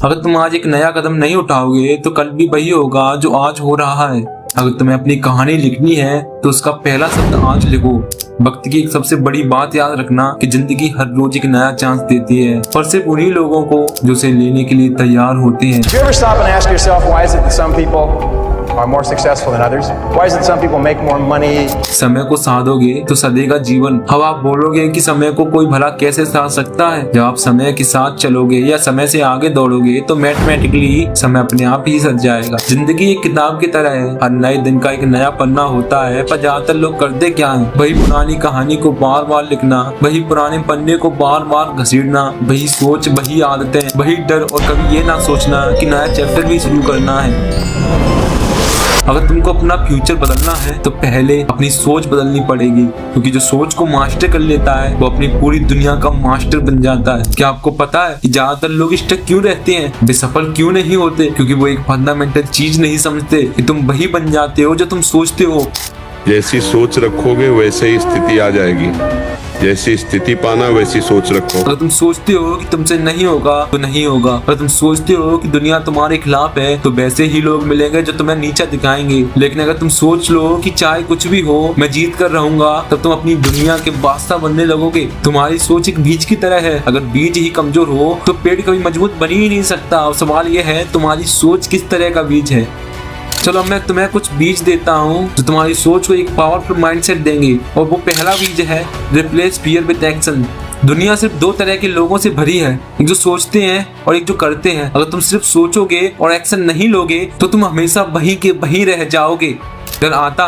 अगर तुम आज एक नया कदम नहीं उठाओगे तो कल भी वही होगा जो आज हो रहा है। अगर तुम्हें अपनी कहानी लिखनी है तो उसका पहला शब्द आज लिखो। वक्त की एक सबसे बड़ी बात याद रखना कि जिंदगी हर रोज एक नया चांस देती है, पर सिर्फ उन्हीं लोगों को जो उसे लेने के लिए तैयार होते हैं। Do you ever stop and ask yourself why is it that some people are more successful than others? Why is it some people make more money? समय को साधोगे तो सदेगा जीवन। अब आप बोलोगे कि समय को कोई भला कैसे साध सकता है? जब आप समय के साथ चलोगे या समय से आगे दौड़ोगे तो मैथमेटिकली समय अपने आप ही सज जाएगा। जिंदगी एक किताब की तरह है, हर नए दिन का एक नया पन्ना होता है, पर ज्यादातर लोग करते क्या है? वही पुरानी कहानी को बार बार लिखना, वही पुराने पन्ने को बार बार घसीटना, वही सोच, वही आदतें, वही डर, और कभी ये ना सोचना कि नया चैप्टर भी शुरू करना है। अगर तुमको अपना फ्यूचर बदलना है तो पहले अपनी सोच बदलनी पड़ेगी, क्योंकि जो सोच को मास्टर कर लेता है वो अपनी पूरी दुनिया का मास्टर बन जाता है। क्या आपको पता है कि ज्यादातर लोग स्टक क्यों रहते हैं, वे सफल क्यों नहीं होते? क्योंकि वो एक फंडामेंटल चीज नहीं समझते कि तुम वही बन जाते हो जो तुम सोचते हो। जैसी सोच रखोगे वैसे ही स्थिति आ जाएगी, जैसी स्थिति पाना वैसी सोच रखो। अगर तुम सोचते हो कि तुमसे नहीं होगा तो नहीं होगा। अगर तुम सोचते हो कि दुनिया तुम्हारे खिलाफ है तो वैसे ही लोग मिलेंगे जो तुम्हें नीचा दिखाएंगे। लेकिन अगर तुम सोच लो कि चाहे कुछ भी हो मैं जीत कर रहूंगा, तब तुम अपनी दुनिया के बादशाह बनने लगोगे। तुम्हारी सोच एक बीज की तरह है, अगर बीज ही कमजोर हो तो पेड़ कभी मजबूत बन ही नहीं सकता। अब सवाल यह है तुम्हारी सोच किस तरह का बीज है। चलो मैं तुम्हें कुछ बीज देता हूँ जो तुम्हारी सोच को एक पावरफुल माइंडसेट देंगे, और वो पहला बीज है रिप्लेस फियर विद एक्शन। दुनिया सिर्फ दो तरह के लोगों से भरी है, एक जो सोचते हैं और एक जो करते हैं। अगर तुम सिर्फ सोचोगे और एक्शन नहीं लोगे तो तुम हमेशा वहीं के वहीं रह जाओगे। डर आता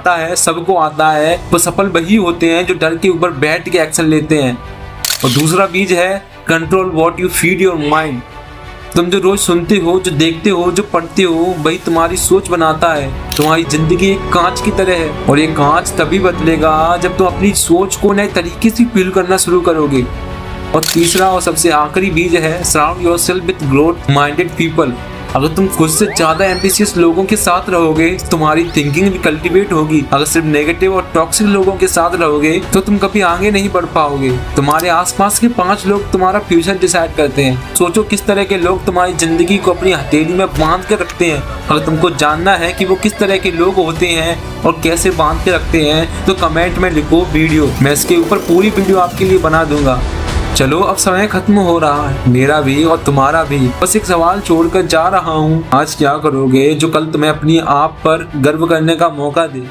है, सबको आता है, वो सफल वही होते हैं जो डर के ऊपर बैठ के एक्शन लेते हैं। और दूसरा बीज है control what you feed your mind. तुम जो रोज सुनते हो, जो देखते हो, जो पढ़ते हो, वही तुम्हारी सोच बनाता है। तुम्हारी जिंदगी एक कांच की तरह है, और ये कांच तभी बदलेगा जब तुम अपनी सोच को नए तरीके से फील करना शुरू करोगे। और तीसरा और सबसे आखिरी बीज है surround yourself with growth minded people. अगर तुम खुद से ज्यादा एम्बिशियस लोगों के साथ रहोगे तो तुम्हारी थिंकिंग भी कल्टीवेट होगी। अगर सिर्फ नेगेटिव और टॉक्सिक लोगों के साथ रहोगे तो तुम कभी आगे नहीं बढ़ पाओगे। तुम्हारे आसपास के 5 लोग तुम्हारा फ्यूचर डिसाइड करते हैं। सोचो किस तरह के लोग तुम्हारी जिंदगी को अपनी हथेली में बांध कर रखते हैं। अगर तुमको जानना है कि वो किस तरह के लोग होते हैं और कैसे बांध के रखते हैं तो कमेंट में लिखो वीडियो, मैं इसके ऊपर पूरी वीडियो आपके लिए बना दूंगा। चलो अब समय खत्म हो रहा है, मेरा भी और तुम्हारा भी। बस एक सवाल छोड़कर जा रहा हूँ, आज क्या करोगे जो कल तुम्हें अपनी आप पर गर्व करने का मौका दे।